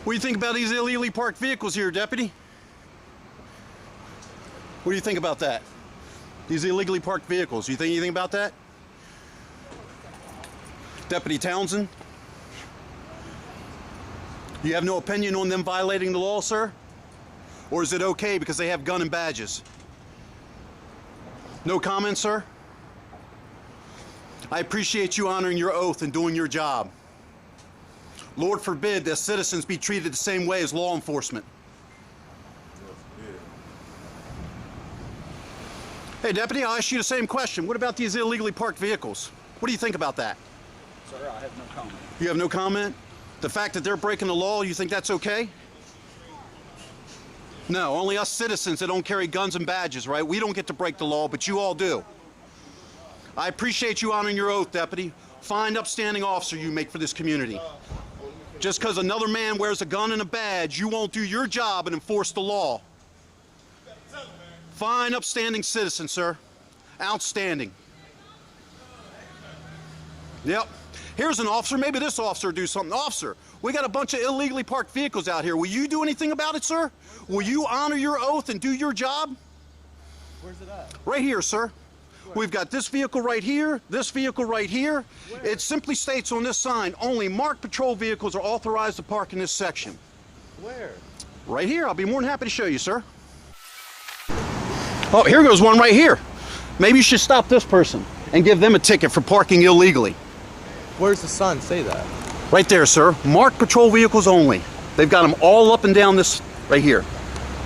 What do you think about these illegally parked vehicles here, Deputy? What do you think about that? These illegally parked vehicles. Do you think anything about that? Deputy Townsend? You have no opinion on them violating the law, sir? Or is it okay because they have gun and badges? No comment, sir? I appreciate you honoring your oath and doing your job. Lord forbid that citizens be treated the same way as law enforcement. Hey, Deputy, I'll ask you the same question. What about these illegally parked vehicles? What do you think about that? Sir, I have no comment. You have no comment? The fact that they're breaking the law, you think that's okay? No, only us citizens that don't carry guns and badges, right? We don't get to break the law, but you all do. I appreciate you honoring your oath, Deputy. Fine, upstanding officer you make for this community. Just because another man wears a gun and a badge, you won't do your job and enforce the law. Fine, upstanding citizen, sir. Outstanding. Yep. Here's an officer. Maybe this officer will do something. Officer, we got a bunch of illegally parked vehicles out here. Will you do anything about it, sir? Will you honor your oath and do your job? Where's it at? Right here, sir. We've got this vehicle right here, this vehicle right here. Where? It simply states on this sign, only marked patrol vehicles are authorized to park in this section. Where? Right here. I'll be more than happy to show you, sir. Oh, here goes one right here. Maybe you should stop this person and give them a ticket for parking illegally. Where's the sign say that? Right there, sir. Marked patrol vehicles only. They've got them all up and down this right here.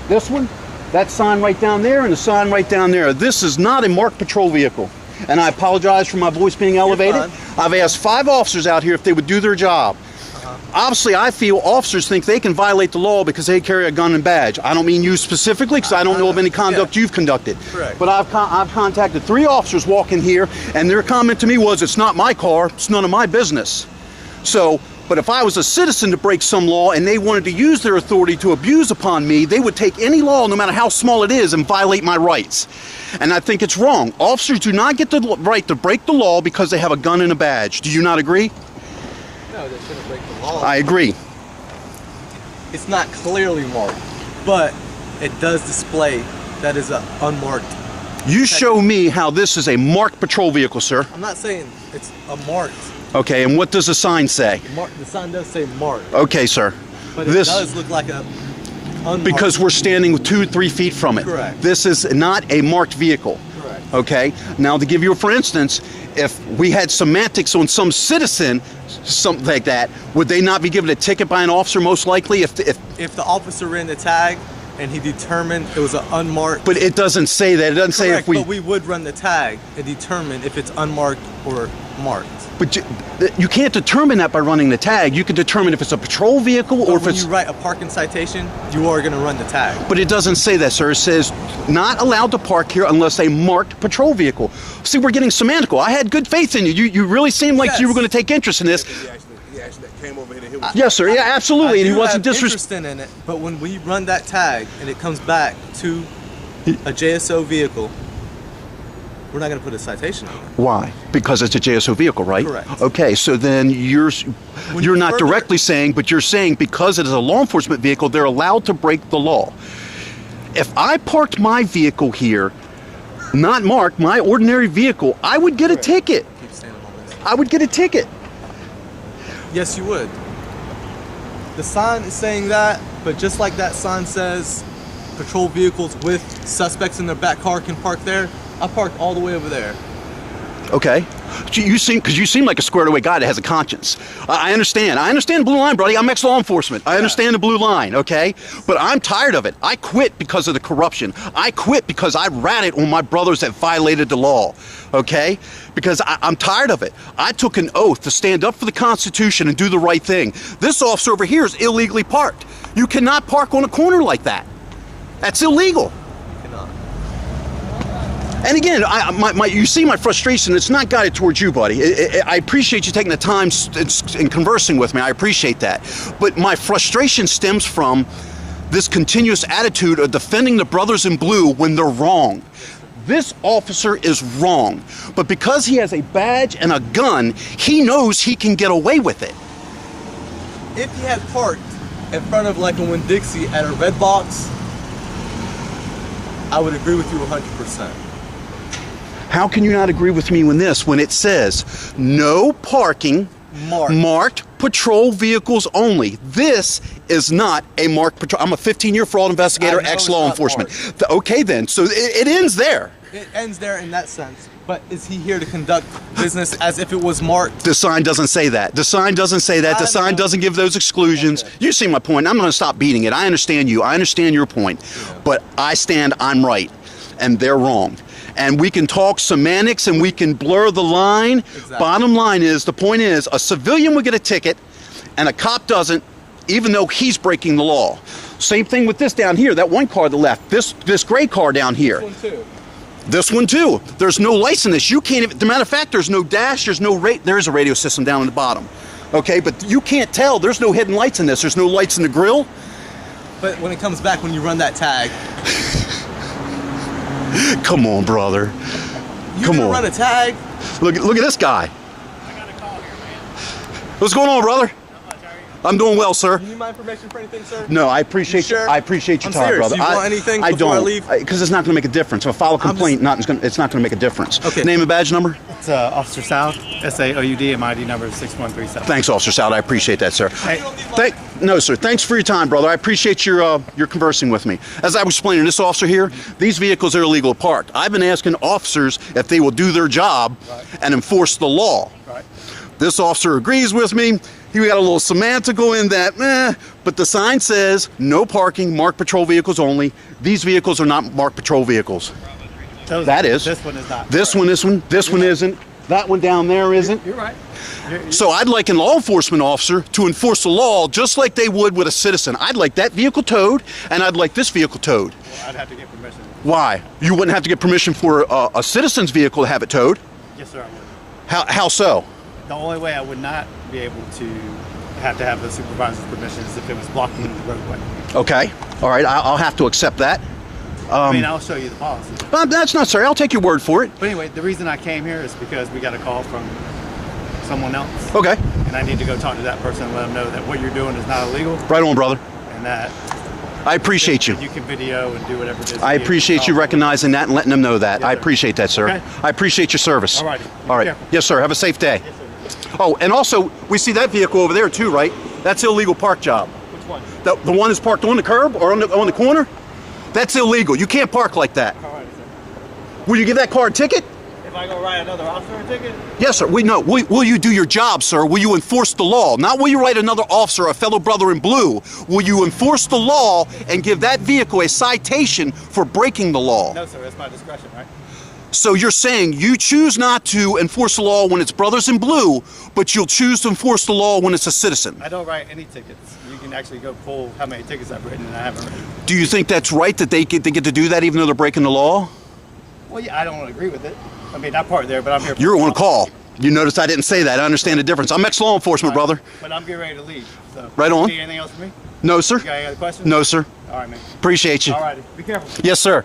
This one, that sign right down there, and the sign right down there. This is not a marked patrol vehicle. And I apologize for my voice being elevated. I've asked 5 officers out here if they would do their job. Obviously, I feel officers think they can violate the law because they carry a gun and badge. I don't mean you specifically because I don't know of any conduct you've conducted. Correct. But I've contacted 3 officers walking here, and their comment to me was, it's not my car, it's none of my business. So, but if I was a citizen to break some law and they wanted to use their authority to abuse upon me, they would take any law, no matter how small it is, and violate my rights. And I think it's wrong. Officers do not get the right to break the law because they have a gun and a badge. Do you not agree? No, they shouldn't break the law. I agree. It's not clearly marked, but it does display that is an unmarked. You show me how this is a marked patrol vehicle, sir. I'm not saying it's a marked. Okay, and what does the sign say? The sign does say marked. Okay, sir. But it does look like a unmarked. Because we're standing 2-3 feet from it. Correct. This is not a marked vehicle. Correct. Okay? Now, to give you a for instance, if we had semantics on some citizen, something like that, would they not be given a ticket by an officer most likely if the officer ran the tag and he determined it was an unmarked. But it doesn't say that. It doesn't say if we. But we would run the tag and determine if it's unmarked or marked. But you can't determine that by running the tag. You can determine if it's a patrol vehicle or if when it's. you write a parking citation, you are going to run the tag. But it doesn't say that, sir. It says not allowed to park here unless a marked patrol vehicle. See, we're getting semantical. I had good faith in you. You really seemed like you were going to take interest in this. He actually came over here to hear Yes, sir. Yeah, absolutely. And he wasn't interested in it. But when we run that tag and it comes back to a JSO vehicle, we're not going to put a citation on it. Why? Because it's a JSO vehicle, right? Correct. Okay, so then you're not further- directly saying, but you're saying because it is a law enforcement vehicle, they're allowed to break the law. If I parked my vehicle here, not marked, my ordinary vehicle, I would get a ticket. Keep standing on this. I would get a ticket. Yes, you would. The sign is saying that, but just like that sign says, patrol vehicles with suspects in their back car can park there, I parked all the way over there. Okay. You seem like a squared away guy that has a conscience. I understand. I understand the blue line, buddy. I'm ex-law enforcement. I understand the blue line, okay? But I'm tired of it. I quit because of the corruption. I quit because I ratted on my brothers that violated the law, okay? Because I'm tired of it. I took an oath to stand up for the Constitution and do the right thing. This officer over here is illegally parked. You cannot park on a corner like that. That's illegal. And again, you see my frustration. It's not guided towards you, buddy. I appreciate you taking the time and conversing with me. I appreciate that. But my frustration stems from this continuous attitude of defending the brothers in blue when they're wrong. This officer is wrong. But because he has a badge and a gun, he knows he can get away with it. If he had parked in front of like a Winn-Dixie at a red box, I would agree with you 100%. How can you not agree with me when it says no parking, marked patrol vehicles only? This is not a marked patrol. I'm a 15-year fraud investigator, I know ex-law it's not enforcement. Okay then, so it ends there. It ends there in that sense. But is he here to conduct business as if it was marked? The sign doesn't say that. The sign doesn't say that. The sign doesn't give those exclusions. Okay. You see my point. I'm going to stop beating it. I understand you. I understand your point. But I'm right, and they're wrong. And we can talk semantics and we can blur the line. Exactly. Bottom line is, the point is, a civilian would get a ticket and a cop doesn't, even though he's breaking the law. Same thing with this down here, that one car to the left, this gray car down here. This one too. This one too. There's no lights in this. You can't even, as a matter of fact, there's no dash, there is a radio system down in the bottom. Okay, but you can't tell, there's no hidden lights in this. There's no lights in the grill. But when it comes back, when you run that tag, Come on, brother. you Come gonna on. run a tag? Look at this guy. I got a call here, man. What's going on, brother? How much are you? I'm doing well, sir. Do you need my information for anything, sir? No, I appreciate You sure? I appreciate your I'm time, serious. brother. Do you want anything I before I don't, leave? because it's not going to make a difference. If I file a complaint, it's not going to make a difference. Okay. Name and badge number. It's Officer South, SAOUD, and my ID number is 6137. Thanks, Officer Stout. I appreciate that, sir. Hey, No, sir. Thanks for your time, brother. I appreciate your conversing with me. As I was explaining, this officer here, these vehicles are illegal parked. I've been asking officers if they will do their job and enforce the law. Right. This officer agrees with me. He got a little semantical in that, but the sign says no parking, marked patrol vehicles only. These vehicles are not marked patrol vehicles. That is. This one is not. This one isn't. That one down there isn't. You're right. So I'd like a law enforcement officer to enforce the law just like they would with a citizen. I'd like that vehicle towed, and I'd like this vehicle towed. Well, I'd have to get permission. Why? You wouldn't have to get permission for a citizen's vehicle to have it towed? Yes, sir, I would. How so? The only way I would not be able to have the supervisor's permission is if it was blocking the roadway. Okay. All right. I'll have to accept that. I mean, I'll show you the policy. That's not sorry. I'll take your word for it. But anyway, the reason I came here is because we got a call from someone else. Okay. And I need to go talk to that person and let them know that what you're doing is not illegal Right on, brother. and that I appreciate you. you can video and do whatever it is. I appreciate you recognizing that and letting them know that. Yes, I sir. appreciate that, sir. Okay. I appreciate your service. All righty. All right. Careful. Yes, sir. Have a safe day. Yes, sir. Oh, and also, we see that vehicle over there too, right? That's illegal park job. Which one? The one that's parked on the curb or on the corner? That's illegal. You can't park like that. All right, sir. Will you give that car a ticket? If I go write another officer a ticket? Yes, sir. Will you do your job, sir? Will you enforce the law? Not will you write another officer, a fellow brother in blue. Will you enforce the law and give that vehicle a citation for breaking the law? No, sir. That's my discretion, right? So you're saying you choose not to enforce the law when it's brothers in blue, but you'll choose to enforce the law when it's a citizen. I don't write any tickets. You can actually go pull how many tickets I've written and I haven't written. Do you think that's right that they get to do that even though they're breaking the law? Well, yeah, I don't agree with it. I mean, I part there, but I'm here. You're on call. You notice I didn't say that. I understand the difference. I'm ex-law enforcement, brother. But I'm getting ready to leave. So. Right on. Need anything else for me? No, sir. You got any other questions? No, sir. All right, man. Appreciate you. All righty. Be careful. Yes, sir.